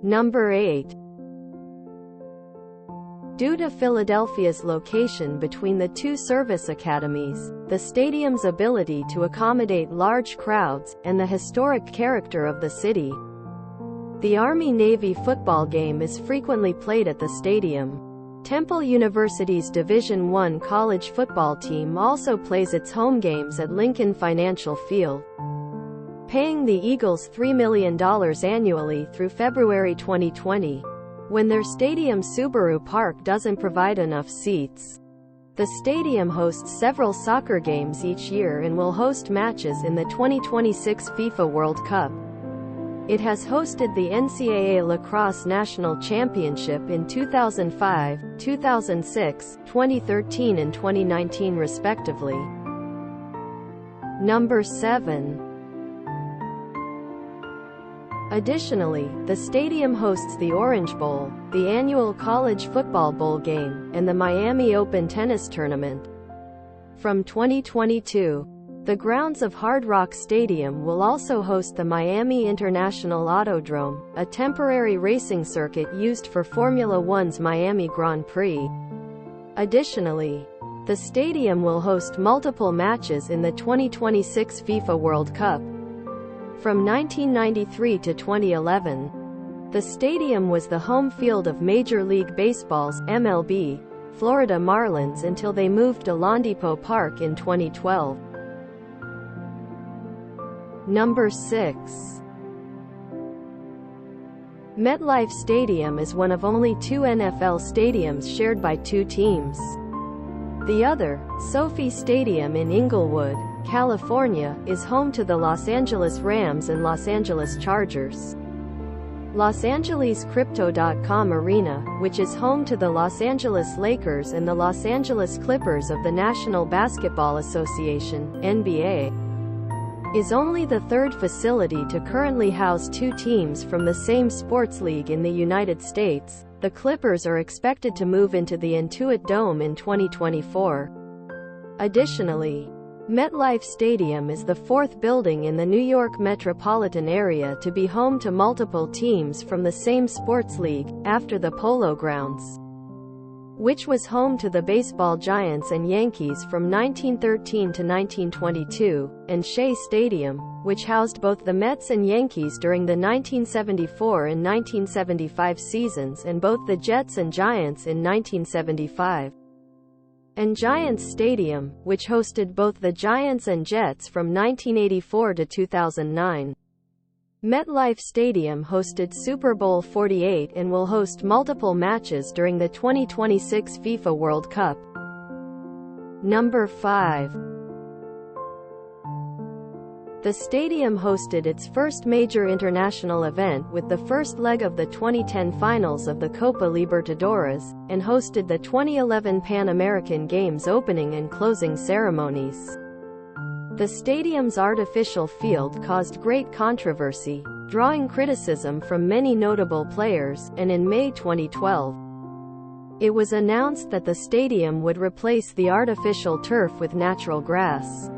Number 8. Due to Philadelphia's location between the two service academies, the stadium's ability to accommodate large crowds, and the historic character of the city, the Army-Navy football game is frequently played at the stadium. Temple University's Division I college football team also plays its home games at Lincoln Financial Field, paying the Eagles $3 million annually through February 2020. When their stadium Subaru Park doesn't provide enough seats, the stadium hosts several soccer games each year and will host matches in the 2026 FIFA World Cup. It has hosted the NCAA Lacrosse National Championship in 2005, 2006, 2013 and 2019 respectively. Number 7. Additionally, the stadium hosts the Orange Bowl, the annual college football bowl game, and the Miami Open tennis tournament. From 2022, the grounds of Hard Rock Stadium will also host the Miami International Autodrome, a temporary racing circuit used for Formula One's Miami Grand Prix. Additionally, the stadium will host multiple matches in the 2026 FIFA World Cup. From 1993 to 2011, the stadium was the home field of Major League Baseball's MLB, Florida Marlins until they moved to Londipot Park in 2012. Number 6. MetLife Stadium is one of only two NFL stadiums shared by two teams. The other, SoFi Stadium in Inglewood, California, is home to the Los Angeles Rams and Los Angeles Chargers. Los Angeles Crypto.com Arena, which is home to the Los Angeles Lakers and the Los Angeles Clippers of the National Basketball Association, NBA, is only the third facility to currently house two teams from the same sports league in the United States. The Clippers are expected to move into the Intuit Dome in 2024. Additionally, MetLife Stadium is the fourth building in the New York metropolitan area to be home to multiple teams from the same sports league, after the Polo Grounds, which was home to the baseball Giants and Yankees from 1913 to 1922, and Shea Stadium, which housed both the Mets and Yankees during the 1974 and 1975 seasons and both the Jets and Giants in 1975. And Giants Stadium, which hosted both the Giants and Jets from 1984 to 2009. MetLife Stadium hosted Super Bowl 48 and will host multiple matches during the 2026 FIFA World Cup. Number 5. The stadium hosted its first major international event with the first leg of the 2010 finals of the Copa Libertadores, and hosted the 2011 Pan American Games opening and closing ceremonies. The stadium's artificial field caused great controversy, drawing criticism from many notable players, and in May 2012, it was announced that the stadium would replace the artificial turf with natural grass.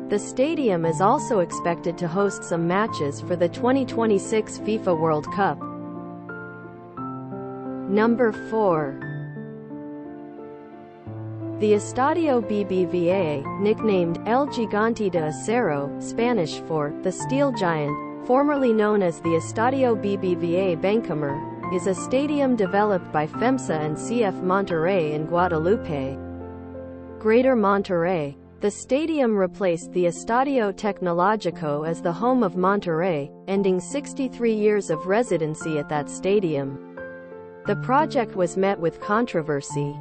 The stadium is also expected to host some matches for the 2026 FIFA World Cup. Number 4. The Estadio BBVA, nicknamed El Gigante de Acero, Spanish for the Steel Giant, formerly known as the Estadio BBVA Bencomer, is a stadium developed by FEMSA and CF Monterrey in Guadalupe, Greater Monterrey. The stadium replaced the Estadio Tecnológico as the home of Monterrey, ending 63 years of residency at that stadium. The project was met with controversy,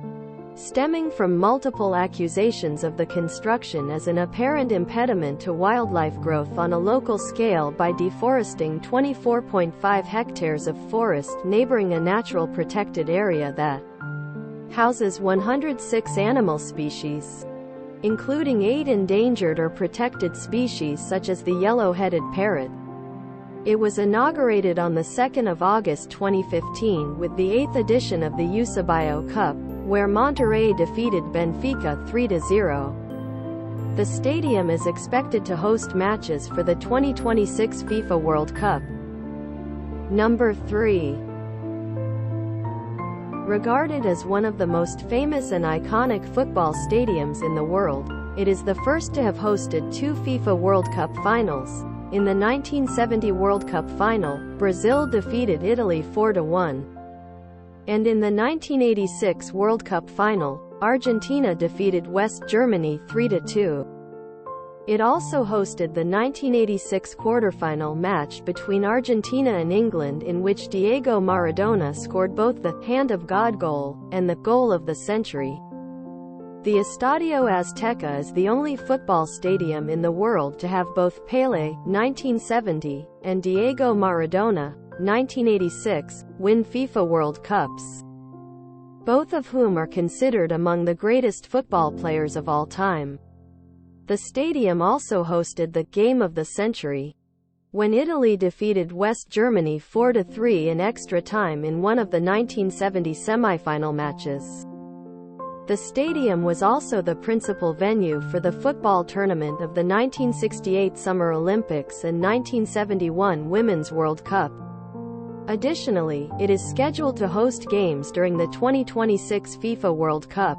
stemming from multiple accusations of the construction as an apparent impediment to wildlife growth on a local scale by deforesting 24.5 hectares of forest neighboring a natural protected area that houses 106 animal species, including 8 endangered or protected species such as the yellow-headed parrot. It was inaugurated on the 2nd of August 2015 with the 8th edition of the Eusebio Cup, where Monterrey defeated Benfica 3-0. The stadium is expected to host matches for the 2026 FIFA World Cup. Number 3. Regarded as one of the most famous and iconic football stadiums in the world, it is the first to have hosted 2 FIFA World Cup finals. In the 1970 World Cup final, Brazil defeated Italy 4-1. And in the 1986 World Cup final, Argentina defeated West Germany 3-2. It also hosted the 1986 quarterfinal match between Argentina and England, in which Diego Maradona scored both the "Hand of God" goal and the "Goal of the Century." The Estadio Azteca is the only football stadium in the world to have both Pelé, 1970, and Diego Maradona, 1986, win FIFA World Cups, both of whom are considered among the greatest football players of all time. The stadium also hosted the "Game of the Century," when Italy defeated West Germany 4-3 in extra time in one of the 1970 semi-final matches. The stadium was also the principal venue for the football tournament of the 1968 Summer Olympics and 1971 Women's World Cup. Additionally, it is scheduled to host games during the 2026 FIFA World Cup,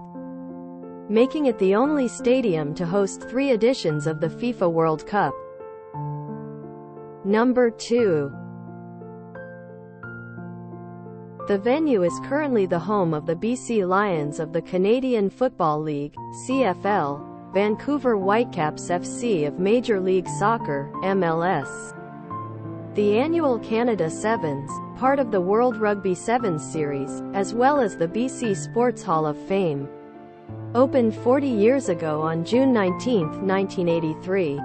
making it the only stadium to host 3 editions of the FIFA World Cup. Number 2. The venue is currently the home of the BC Lions of the Canadian Football League, CFL, Vancouver Whitecaps FC of Major League Soccer, MLS. The annual Canada Sevens, part of the World Rugby Sevens series, as well as the BC Sports Hall of Fame, opened 40 years ago on June 19, 1983.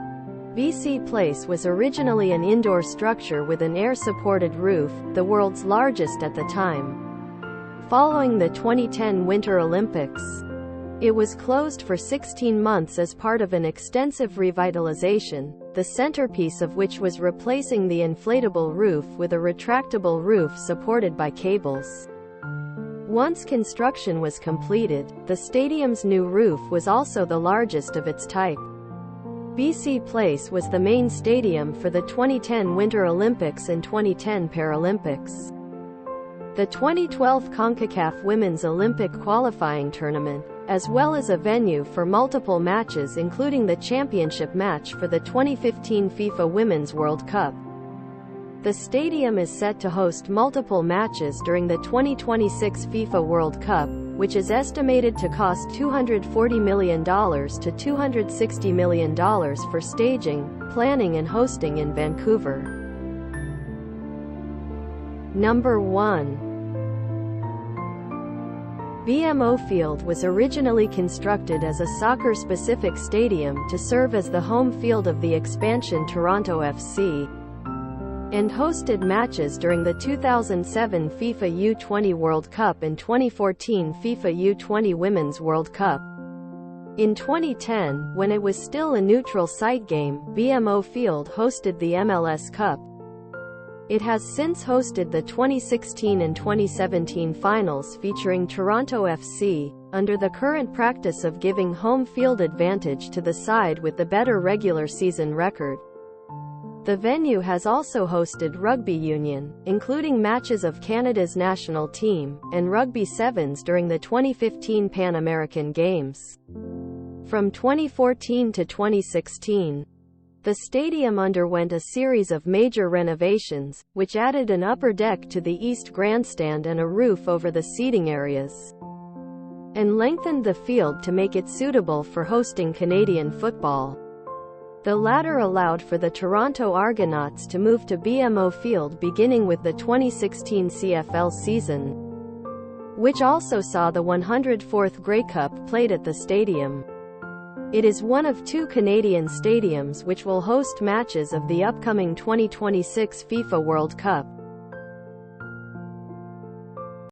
BC Place was originally an indoor structure with an air-supported roof, the world's largest at the time. Following the 2010 Winter Olympics, it was closed for 16 months as part of an extensive revitalization, the centerpiece of which was replacing the inflatable roof with a retractable roof supported by cables. Once construction was completed, the stadium's new roof was also the largest of its type. BC Place was the main stadium for the 2010 Winter Olympics and 2010 Paralympics, the 2012 CONCACAF Women's Olympic Qualifying Tournament, as well as a venue for multiple matches including the championship match for the 2015 FIFA Women's World Cup. The stadium is set to host multiple matches during the 2026 FIFA World Cup, which is estimated to cost $240 million to $260 million for staging, planning and hosting in Vancouver. Number 1. BMO Field was originally constructed as a soccer-specific stadium to serve as the home field of the expansion Toronto FC, and hosted matches during the 2007 FIFA U20 World Cup and 2014 FIFA U20 Women's World Cup. In 2010, when it was still a neutral site game, BMO Field hosted the MLS Cup. It has since hosted the 2016 and 2017 finals featuring Toronto FC, under the current practice of giving home field advantage to the side with the better regular season record. The venue has also hosted rugby union, including matches of Canada's national team, and rugby sevens during the 2015 Pan American Games. From 2014 to 2016, the stadium underwent a series of major renovations, which added an upper deck to the East Grandstand and a roof over the seating areas, and lengthened the field to make it suitable for hosting Canadian football. The latter allowed for the Toronto Argonauts to move to BMO Field beginning with the 2016 CFL season, which also saw the 104th Grey Cup played at the stadium. It is one of 2 Canadian stadiums which will host matches of the upcoming 2026 FIFA World Cup.